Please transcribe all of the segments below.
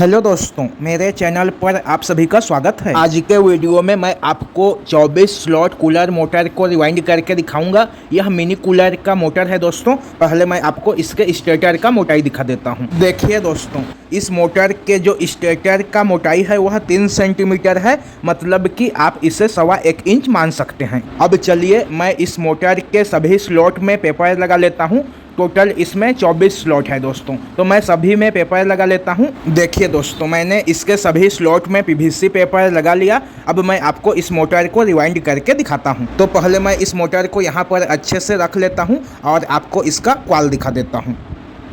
Hello दोस्तों, मेरे channel पर आप सभी का स्वागत है। आज के वीडियो में मैं आपको 24 स्लॉट कूलर मोटर को रिवाइंड करके दिखाऊंगा। यह मिनी कूलर का मोटर है दोस्तों। पहले मैं आपको इसके स्टेटर का मोटाई दिखा देता हूं। देखिए दोस्तों, इस मोटर के जो स्टेटर का मोटाई है वह 3 सेंटीमीटर है, मतलब कि आप इसे 1.25 इंच मान सकते हैं। अब चलिए मैं इस मोटर के सभी स्लॉट में पेपर लगा लेता हूँ। टोटल इसमें 24 स्लॉट है दोस्तों, तो मैं सभी में पेपर लगा लेता हूं। देखिए दोस्तों, मैंने इसके सभी स्लॉट में पीवीसी पेपर लगा लिया। अब मैं आपको इस मोटर को रिवाइंड करके दिखाता हूं। तो पहले मैं इस मोटर को यहां पर अच्छे से रख लेता हूं और आपको इसका क्वाल दिखा देता हूं।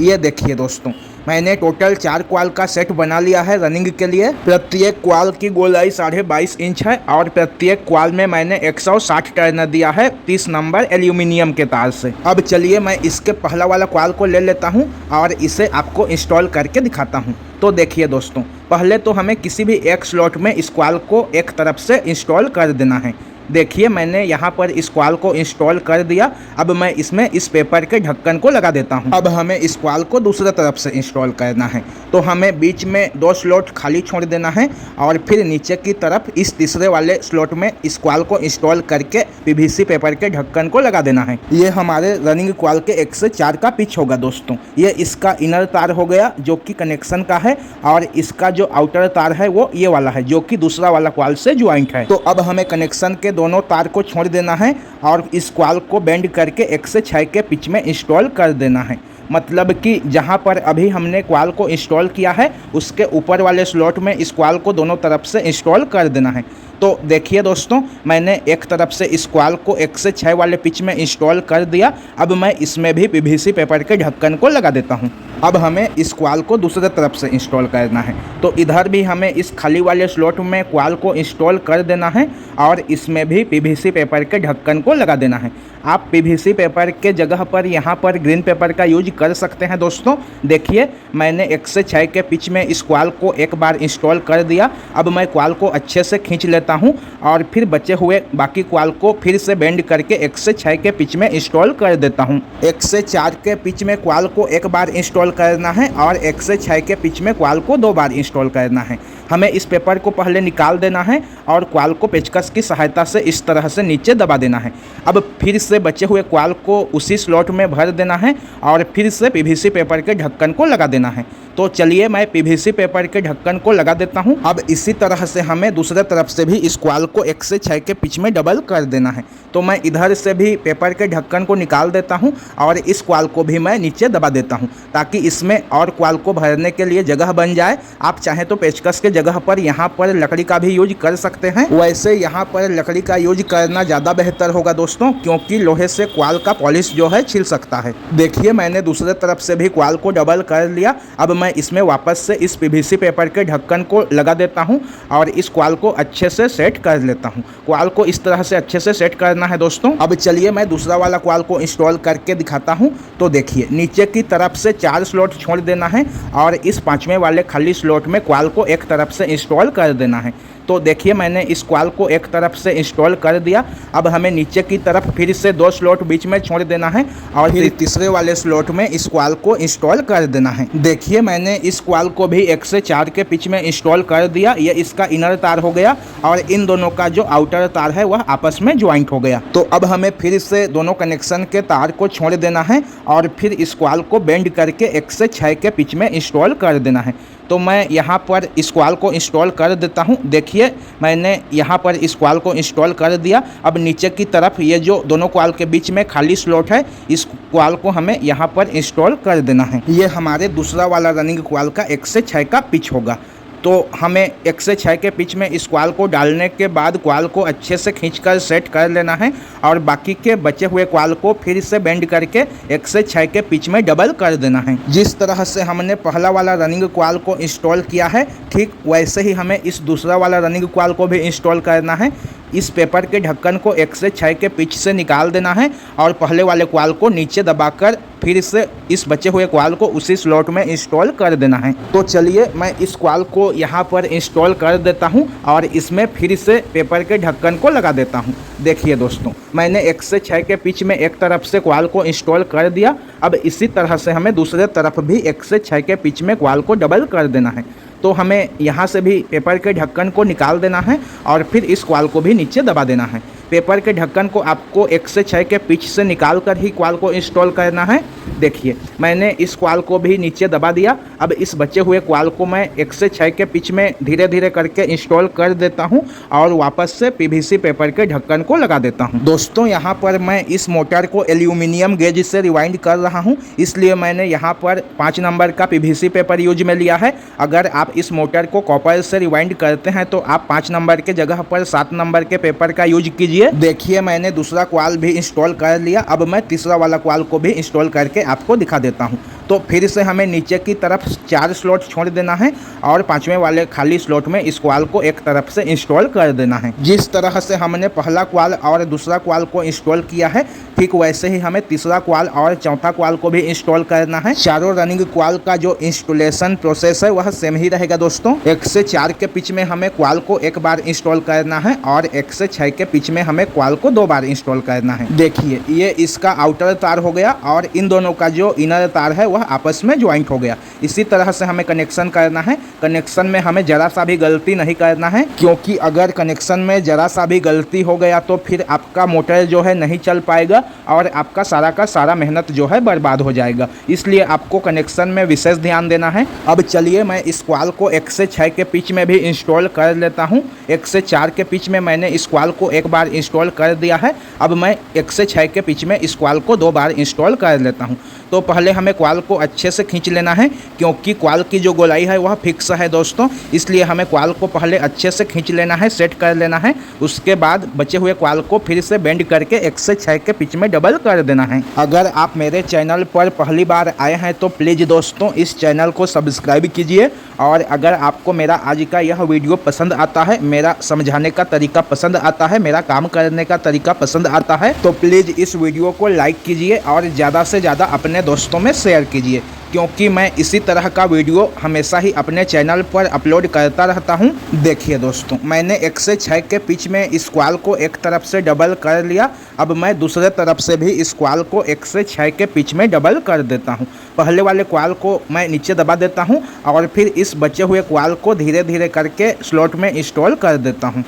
ये देखिए दोस्तों, मैंने टोटल 4 क्वाल का सेट बना लिया है रनिंग के लिए। प्रत्येक क्वाल की गोलाई 22.5 इंच है और प्रत्येक क्वाल में मैंने 160 टर्न दिया है 30 नंबर एल्यूमिनियम के तार से। अब चलिए मैं इसके पहला वाला क्वाल को ले लेता हूं और इसे आपको इंस्टॉल करके दिखाता हूं। तो देखिए दोस्तों, पहले तो हमें किसी भी एक स्लॉट में इस क्वाल को एक तरफ से इंस्टॉल कर देना है। देखिए मैंने यहाँ पर इस क्वाल को इंस्टॉल कर दिया। अब मैं इसमें इस पेपर के ढक्कन को लगा देता हूँ। अब हमें इस क्वाल को दूसरी तरफ से इंस्टॉल करना है, तो हमें बीच में 2 स्लॉट खाली छोड़ देना है और फिर नीचे की तरफ इस तीसरे वाले स्लॉट में इस क्वाल को इंस्टॉल करके पीवीसी पेपर के ढक्कन को लगा देना है। ये हमारे रनिंग क्वाल के 1 से 4 का पिच होगा दोस्तों। ये इसका इनर तार हो गया जो कि कनेक्शन का है, और इसका जो आउटर तार है वो ये वाला है जो कि दूसरा वाला क्वाल से ज्वाइंट है। तो अब हमें कनेक्शन के दोनों तार को छोड़ देना है और इस क्वाल को बेंड करके 1 से 6 के पिच में इंस्टॉल कर देना है। मतलब कि जहां पर अभी हमने क्वाल को इंस्टॉल किया है उसके ऊपर वाले स्लॉट में इस क्वाल को दोनों तरफ से इंस्टॉल कर देना है। तो देखिए दोस्तों, मैंने एक तरफ से इस क्वाल को 1 से 6 वाले पिच में इंस्टॉल कर दिया। अब मैं इसमें भी पीवीसी पेपर के ढक्कन को लगा देता हूं। अब हमें इस क्वाल को दूसरे तरफ से इंस्टॉल करना है, तो इधर भी हमें इस खाली वाले स्लॉट में क्वाल को इंस्टॉल कर देना है और इसमें भी पीवीसी पेपर के ढक्कन को लगा देना है। आप पीवीसी पेपर के जगह पर यहाँ पर ग्रीन पेपर का यूज कर सकते हैं दोस्तों। देखिए मैंने 1 से 6 के पिच में इस क्वाल को एक बार इंस्टॉल कर दिया। अब मैं क्वाल को अच्छे से खींच लेता हूं और फिर बचे हुए बाकी क्वाल को फिर से बेंड करके 1 से 6 के पिच में इंस्टॉल कर देता हूं। 1 से 4 के पिच में क्वाल को एक बार इंस्टॉल करना है और 1 से 6 के पिच में क्वाल को 2 बार इंस्टॉल करना है। हमें इस पेपर को पहले निकाल देना है और क्वाल को पेचकस की सहायता से इस तरह से नीचे दबा देना है। अब फिर से बचे हुए क्वाल को उसी स्लॉट में भर देना है और फिर से पीवीसी पेपर के ढक्कन को लगा देना है। तो चलिए मैं पीवीसी पेपर के ढक्कन को लगा देता हूं। अब इसी तरह से हमें दूसरे तरफ से भी इस क्वाल को 1 से 6 के पिच में डबल कर देना है। तो मैं इधर से भी पेपर के ढक्कन को निकाल देता हूं और इस क्वाल को भी मैं नीचे दबा देता हूं ताकि इसमें और क्वाल को भरने के लिए जगह बन जाए। आप चाहें तो पेचकस के जगह पर यहाँ पर लकड़ी का भी यूज कर सकते हैं। वैसे यहाँ पर लकड़ी का यूज करना ज़्यादा बेहतर होगा दोस्तों, क्योंकि लोहे से क्वाल का पॉलिश जो है छिल सकता है। देखिए मैंने दूसरे तरफ से भी क्वाल को डबल कर लिया। अब मैं इसमें वापस से इस पीवीसी पेपर के ढक्कन को लगा देता हूं और इस क्वाल को अच्छे से सेट कर लेता हूं। क्वाल को इस तरह से अच्छे से सेट करना है दोस्तों। अब चलिए मैं दूसरा वाला क्वाल को इंस्टॉल करके दिखाता हूं। तो देखिए नीचे की तरफ से 4 स्लॉट छोड़ देना है और इस 5वें वाले खाली स्लॉट में क्वाल को एक तरफ से इंस्टॉल कर देना है। तो देखिए मैंने इस क्वाल को एक तरफ से इंस्टॉल कर दिया। अब हमें नीचे की तरफ फिर से 2 स्लॉट बीच में छोड़ देना है और फिर तीसरे वाले स्लॉट में इस क्वाल को इंस्टॉल कर देना है। देखिए मैंने इस क्वाल को भी 1 से 4 के पिच में इंस्टॉल कर दिया। ये इसका इनर तार हो गया और इन दोनों का जो आउटर तार है वह आपस में ज्वाइंट हो गया। तो अब हमें फिर से दोनों कनेक्शन के तार को छोड़ देना है और फिर इस क्वाल को बेंड करके 1 से 6 के पिच में इंस्टॉल कर देना है। तो मैं यहाँ पर इस क्वाल को इंस्टॉल कर देता हूँ। देखिए मैंने यहाँ पर इस क्वाल को इंस्टॉल कर दिया। अब नीचे की तरफ ये जो दोनों क्वाल के बीच में खाली स्लॉट है, इस क्वाल को हमें यहाँ पर इंस्टॉल कर देना है। ये हमारे दूसरा वाला रनिंग क्वाल का 1 से 6 का पिच होगा। तो हमें 1 से 6 के पिच में इस क्वाल को डालने के बाद क्वाल को अच्छे से खींचकर सेट कर लेना है और बाकी के बचे हुए क्वाल को फिर से बेंड करके 1 से 6 के पिच में डबल कर देना है। जिस तरह से हमने पहला वाला रनिंग क्वाल को इंस्टॉल किया है, ठीक वैसे ही हमें इस दूसरा वाला रनिंग क्वाल को भी इंस्टॉल करना है। इस पेपर के ढक्कन को 1 से 6 के पिच से निकाल देना है और पहले वाले क्वाल को नीचे दबाकर फिर से इस बचे हुए क्वाल को उसी स्लॉट में इंस्टॉल कर देना है। तो चलिए मैं इस क्वाल को यहाँ पर इंस्टॉल कर देता हूँ और इसमें फिर से पेपर के ढक्कन को लगा देता हूँ। देखिए दोस्तों, मैंने 1 से 6 के पिच में एक तरफ से क्वाल को इंस्टॉल कर दिया। अब इसी तरह से हमें दूसरे तरफ भी 1 से 6 के पिच में क्वाल को डबल कर देना है। तो हमें यहाँ से भी पेपर के ढक्कन को निकाल देना है और फिर इस क्वाल को भी नीचे दबा देना है। पेपर के ढक्कन को आपको 1 से 6 के पिच से निकाल कर ही क्वाल को इंस्टॉल करना है। देखिए मैंने इस क्वाल को भी नीचे दबा दिया। अब इस बचे हुए क्वाल को मैं 1 से 6 के पिच में धीरे धीरे करके इंस्टॉल कर देता हूं और वापस से पीवीसी पेपर के ढक्कन को लगा देता हूं। दोस्तों यहाँ पर मैं इस मोटर को एल्यूमिनियम गेज से रिवाइंड कर रहा हूँ, इसलिए मैंने यहाँ पर 5 नंबर का पीवीसी पेपर यूज में लिया है। अगर आप इस मोटर को कॉपर से रिवाइंड करते हैं तो आप 5 नंबर के जगह पर 7 नंबर के पेपर का यूज कीजिए। देखिए मैंने दूसरा क्वाल भी इंस्टॉल कर लिया। अब मैं तीसरा वाला क्वाल को भी इंस्टॉल करके आपको दिखा देता हूं। तो फिर से हमें नीचे की तरफ 4 स्लॉट छोड़ देना है और 5वें वाले खाली स्लॉट में इस क्वाल को एक तरफ से इंस्टॉल कर देना है। जिस तरह से हमने पहला क्वाल और दूसरा क्वाल को इंस्टॉल किया है, ठीक वैसे ही हमें तीसरा क्वाल और चौथा क्वाल को भी इंस्टॉल करना है। चारों रनिंग क्वाल का जो इंस्टॉलेशन प्रोसेस है वह सेम ही रहेगा दोस्तों। 1 से 4 के पिच में हमें क्वाल को एक बार इंस्टॉल करना है और 1 से 6 के पिच में हमें क्वाल को 2 बार इंस्टॉल करना है। देखिए ये इसका आउटर तार हो गया और इन दोनों का जो इनर तार है वह आपस में ज्वाइंट हो गया। इसी तरह से हमें कनेक्शन करना है। कनेक्शन में हमें जरा सा भी गलती नहीं करना है, क्योंकि अगर कनेक्शन में जरा सा भी गलती हो गया तो फिर आपका मोटर जो है नहीं चल पाएगा और आपका सारा का सारा मेहनत जो है बर्बाद हो जाएगा। इसलिए आपको कनेक्शन में विशेष ध्यान देना है। अब चलिए मैं इस क्वाल को 1 से 6 के पिच में भी इंस्टॉल कर लेता हूँ। 1 से 4 के पिच में मैंने इस क्वाल को एक बार इंस्टॉल कर दिया है। अब मैं 1 से 6 के पिच में इस क्वाल को 2 बार इंस्टॉल कर लेता हूँ। तो पहले हमें क्वाल को अच्छे से खींच लेना है, क्योंकि क्वाल की जो गोलाई है वह फिक्स है दोस्तों, इसलिए हमें क्वाल को पहले अच्छे से खींच लेना है, सेट कर लेना है। उसके बाद बचे हुए क्वाल को फिर से बेंड करके 1 से 6 के पिच में डबल कर देना है। अगर आप मेरे चैनल पर पहली बार आए हैं तो प्लीज़ दोस्तों इस चैनल को सब्सक्राइब कीजिए, और अगर आपको मेरा आज का यह वीडियो पसंद आता है, मेरा समझाने का तरीका पसंद आता है, मेरा काम करने का तरीका पसंद आता है, तो प्लीज़ इस वीडियो को लाइक कीजिए और ज़्यादा से ज़्यादा अपने दोस्तों में शेयर कीजिए, क्योंकि मैं इसी तरह का वीडियो हमेशा ही अपने चैनल पर अपलोड करता रहता हूं। देखिए दोस्तों मैंने 1 से 6 के पिच में इस क्वाल को एक तरफ से डबल कर लिया। अब मैं दूसरे तरफ से भी इस क्वाल को 1 से 6 के पिच में डबल कर देता हूं। पहले वाले क्वाल को मैं नीचे दबा देता हूं और फिर इस बचे हुए क्वाल को धीरे धीरे करके स्लॉट में इंस्टॉल कर देता हूं।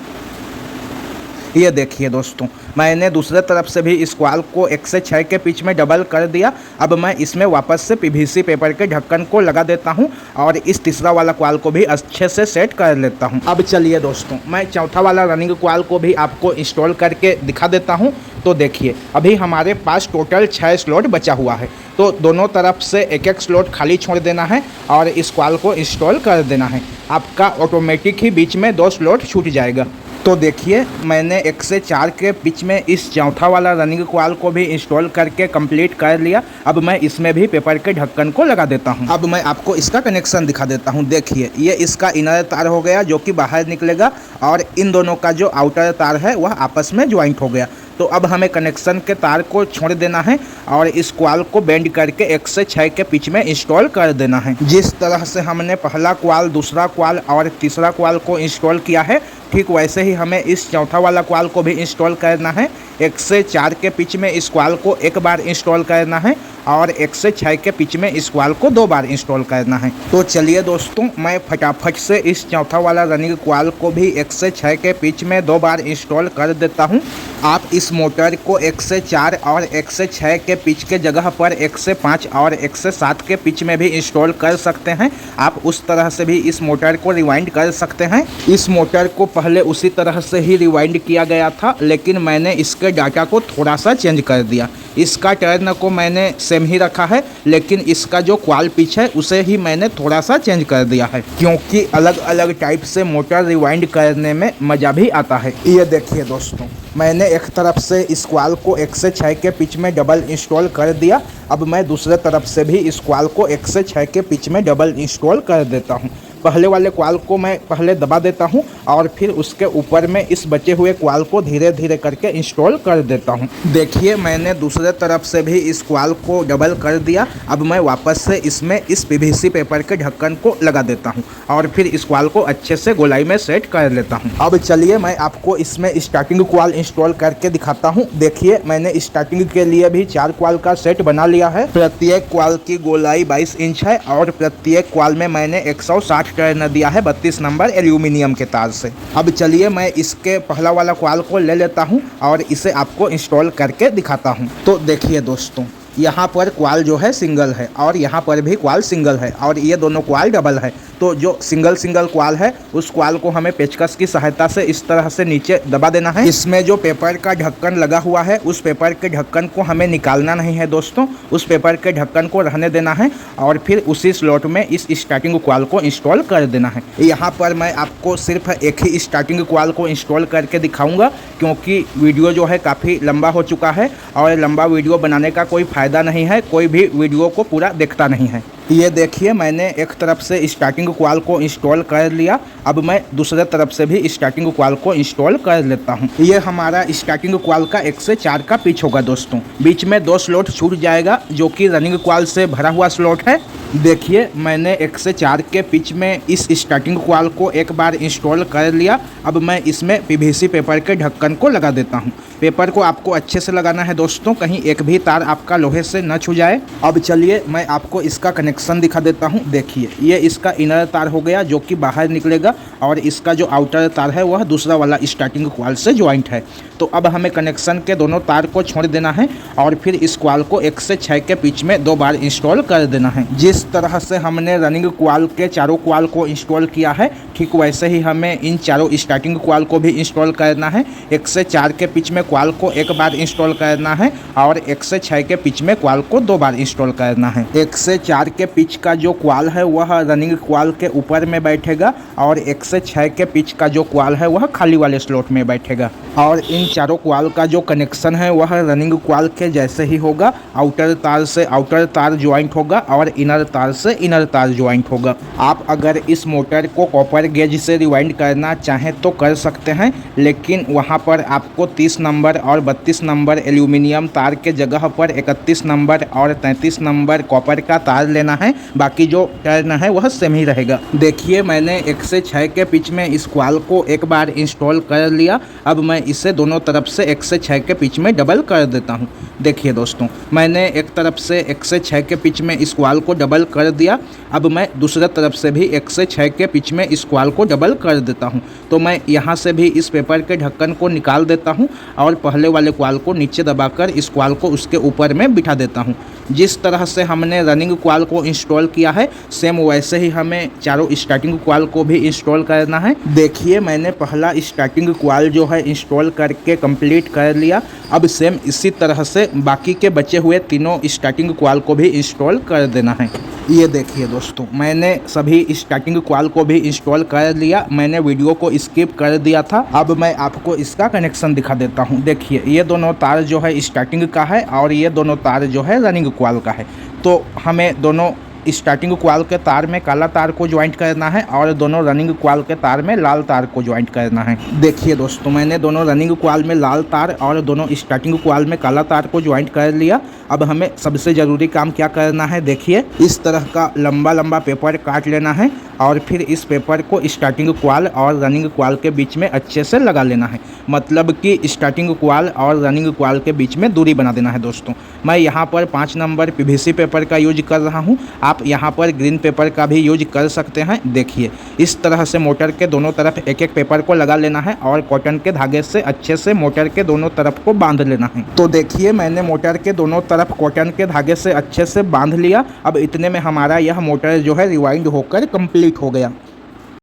ये देखिए दोस्तों मैंने दूसरे तरफ से भी इस क्वाल को 1 से 6 के पिच में डबल कर दिया। अब मैं इसमें वापस से पीवीसी पेपर के ढक्कन को लगा देता हूं और इस तीसरा वाला क्वाल को भी अच्छे से सेट कर लेता हूं। अब चलिए दोस्तों मैं चौथा वाला रनिंग क्वाल को भी आपको इंस्टॉल करके दिखा देता हूं। तो देखिए अभी हमारे पास टोटल 6 स्लॉट बचा हुआ है, तो दोनों तरफ से एक एक स्लॉट खाली छोड़ देना है और इस क्वाल को इंस्टॉल कर देना है। आपका ऑटोमेटिक ही बीच में 2 स्लॉट छूट जाएगा। तो देखिए मैंने 1 से 4 के पिच में इस चौथा वाला रनिंग क्वाल को भी इंस्टॉल करके कंप्लीट कर लिया। अब मैं इसमें भी पेपर के ढक्कन को लगा देता हूं। अब मैं आपको इसका कनेक्शन दिखा देता हूं। देखिए ये इसका इनर तार हो गया जो कि बाहर निकलेगा और इन दोनों का जो आउटर तार है वह आपस में ज्वाइंट हो गया। तो अब हमें कनेक्शन के तार को छोड़ देना है और इस क्वाल को बेंड करके 1 से 6 के पिच में इंस्टॉल कर देना है। जिस तरह से हमने पहला क्वाल, दूसरा क्वाल और तीसरा क्वाल को इंस्टॉल किया है, ठीक वैसे ही हमें इस चौथा वाला क्वाल को भी इंस्टॉल करना है। 1 से 4 के पिच में इस क्वाल को एक बार इंस्टॉल करना है और 1 से 6 के पिच में इस क्वाल को 2 बार इंस्टॉल करना है। तो चलिए दोस्तों मैं फटाफट से इस चौथा वाला रनिंग क्वाल को भी 1 से 6 के पिच में 2 बार इंस्टॉल कर देता हूं। आप इस मोटर को 1 से 4 और 1 से 6 के पिच के जगह पर 1 से 5 और 1 से 7 के पिच में भी इंस्टॉल कर सकते हैं। आप उस तरह से भी इस मोटर को रिवाइंड कर सकते हैं। इस मोटर को पहले उसी तरह से ही रिवाइंड किया गया था, लेकिन मैंने इसके डाटा को थोड़ा सा चेंज कर दिया। इसका टर्न को मैंने सेम ही रखा है, लेकिन इसका जो क्वाल पिच है उसे ही मैंने थोड़ा सा चेंज कर दिया है, क्योंकि अलग अलग टाइप से मोटर रिवाइंड करने में मज़ा भी आता है। ये देखिए दोस्तों मैंने एक तरफ से इस क्वाल को 1 से 6 के पिच में डबल इंस्टॉल कर दिया। अब मैं दूसरे तरफ से भी इस क्वाल को 1 से 6 के पिच में डबल इंस्टॉल कर देता हूँ। पहले वाले क्वाल को मैं पहले दबा देता हूं और फिर उसके ऊपर में इस बचे हुए क्वाल को धीरे धीरे करके इंस्टॉल कर देता हूं। देखिए मैंने दूसरे तरफ से भी इस क्वाल को डबल कर दिया। अब मैं वापस से इसमें इस पीवीसी पेपर के ढक्कन को लगा देता हूं और फिर इस क्वाल को अच्छे से गोलाई में सेट कर लेता हूं। अब चलिए मैं आपको इसमें स्टार्टिंग क्वाल इंस्टॉल करके दिखाता हूँ। देखिए मैंने स्टार्टिंग के लिए भी 4 क्वाल का सेट बना लिया है। प्रत्येक क्वाल की गोलाई 22 इंच है और प्रत्येक क्वाल में मैंने 160 टर्न दिया है 32 नंबर एल्यूमिनियम के तार से। अब चलिए मैं इसके पहला वाला कॉइल को ले लेता हूँ और इसे आपको इंस्टॉल करके दिखाता हूँ। तो देखिए दोस्तों, यहाँ पर कॉइल जो है सिंगल है और यहाँ पर भी कॉइल सिंगल है और ये दोनों कॉइल डबल है। तो जो सिंगल कॉइल है उस कॉइल को हमें पेचकस की सहायता से इस तरह से नीचे दबा देना है। इसमें जो पेपर का ढक्कन लगा हुआ है उस पेपर के ढक्कन को हमें निकालना नहीं है दोस्तों, उस पेपर के ढक्कन को रहने देना है और फिर उसी स्लॉट में इस स्टार्टिंग कॉइल को इंस्टॉल कर देना है। यहाँ पर मैं आपको सिर्फ एक ही स्टार्टिंग कॉइल को इंस्टॉल करके दिखाऊंगा क्योंकि वीडियो जो है काफ़ी लंबा हो चुका है और लंबा वीडियो बनाने का कोई फ़ायदा नहीं है, कोई भी वीडियो को पूरा देखता नहीं है। ये देखिए मैंने एक तरफ से स्टार्टिंग कॉइल को इंस्टॉल कर लिया, अब मैं दूसरे तरफ से भी स्टार्टिंग कॉइल को इंस्टॉल कर लेता हूँ। ये हमारा स्टार्टिंग कॉइल का 1 से 4 का पिच होगा दोस्तों। बीच में 2 स्लॉट छूट जाएगा जो कि रनिंग कॉइल से भरा हुआ स्लॉट है। देखिए मैंने 1 से 4 के पिच में इस स्टार्टिंग कॉइल को एक बार इंस्टॉल कर लिया। अब मैं इसमें पीवीसी पेपर के ढक्कन को लगा देता हूँ। पेपर को आपको अच्छे से लगाना है दोस्तों, कहीं एक भी तार आपका लोहे से न छू जाए। अब चलिए मैं आपको इसका कनेक्शन दिखा देता हूँ। देखिए ये इसका इनर तार हो गया जो कि बाहर निकलेगा और इसका जो आउटर तार है वह दूसरा वाला स्टार्टिंग कॉइल से ज्वाइंट है। तो अब हमें कनेक्शन के दोनों तार को छोड़ देना है और फिर इस कॉइल को 1 से 6 के बीच में 2 बार इंस्टॉल कर देना है। जिस तरह से हमने रनिंग कॉइल के चारों कॉइल को इंस्टॉल किया है ठीक वैसे ही हमें इन चारों स्टार्टिंग कॉइल को भी इंस्टॉल करना है। 1 से 4 के बीच में कॉइल को 1 बार इंस्टॉल करना है और 1 से 6 के बीच में कॉइल को 2 बार इंस्टॉल करना है। 1 से 4 के बीच का जो कॉइल है वह रनिंग कॉइल के ऊपर में बैठेगा और 1 से 6 के बीच का जो कॉइल है वह खाली वाले स्लॉट में बैठेगा और इन चारों कॉइल का जो कनेक्शन है वह रनिंग कॉइल के जैसे ही होगा। आउटर तार से आउटर तार ज्वाइंट होगा और इनर तार से इनर तार ज्वाइंट होगा। आप अगर इस मोटर को कॉपर गेज से रिवाइंड करना चाहें तो कर सकते हैं, लेकिन वहां पर आपको 30 नंबर और 32 नंबर एल्यूमिनियम तार के जगह पर 31 नंबर और 33 नंबर कॉपर का तार लेना है। बाकी जो टर्न है वह सेम ही रहेगा। देखिए मैंने 1 से 6 के बीच में इस कॉइल को एक बार इंस्टॉल कर लिया। अब मैं इसे दोनों तरफ से 1 से 6 के बीच में डबल कर देता हूँ। देखिए दोस्तों मैंने एक तरफ से 1 से 6 के बीच में इस कॉइल को डबल कर दिया। अब मैं दूसरे तरफ से भी 1 से 6 के बीच में इस कॉइल को डबल कर देता हूँ। तो मैं यहाँ से भी इस पेपर के ढक्कन को निकाल देता हूँ और पहले वाले कॉइल को नीचे दबाकर इस कॉइल को उसके ऊपर में बिठा देता हूँ। जिस तरह से हमने रनिंग कॉइल को इंस्टॉल किया है सेम वैसे ही हमें चारों स्टार्टिंग कॉइल को भी इंस्टॉल करना है। देखिए मैंने पहला स्टार्टिंग कॉइल जो है इंस्टॉल करके कंप्लीट कर लिया। अब सेम इसी तरह से बाकी के बचे हुए तीनों स्टार्टिंग कॉइल को भी इंस्टॉल कर देना है। ये देखिए दोस्तों मैंने सभी स्टार्टिंग कॉइल को भी इंस्टॉल कर लिया। मैंने वीडियो को स्किप कर दिया था। अब मैं आपको इसका कनेक्शन दिखा देता हूँ। देखिए ये दोनों तार जो है स्टार्टिंग का है और ये दोनों तार जो है रनिंग कॉइल का है। तो हमें दोनों स्टार्टिंग कॉइल के तार में काला तार को ज्वाइंट करना है और दोनों रनिंग कॉइल के तार में लाल तार को ज्वाइंट करना है। देखिए दोस्तों मैंने दोनों रनिंग कॉइल में लाल तार और दोनों स्टार्टिंग कॉइल में काला तार को ज्वाइंट कर लिया। अब हमें सबसे ज़रूरी काम क्या करना है, देखिए इस तरह का लंबा लंबा पेपर काट लेना है और फिर इस पेपर को स्टार्टिंग कॉइल और रनिंग कॉइल के बीच में अच्छे से लगा लेना है। मतलब कि स्टार्टिंग कॉइल और रनिंग कॉइल के बीच में दूरी बना देना है दोस्तों। मैं यहाँ पर 5 नंबर पीवीसी पेपर का यूज कर रहा हूँ, आप यहाँ पर ग्रीन पेपर का भी यूज कर सकते हैं। देखिए इस तरह से मोटर के दोनों तरफ एक एक पेपर को लगा लेना है और कॉटन के धागे से अच्छे से मोटर के दोनों तरफ को बांध लेना है। तो देखिए मैंने मोटर के दोनों तरफ कॉटन के धागे से अच्छे से बांध लिया। अब इतने में हमारा यह मोटर जो है रिवाइंड होकर कंप्लीट हो गया।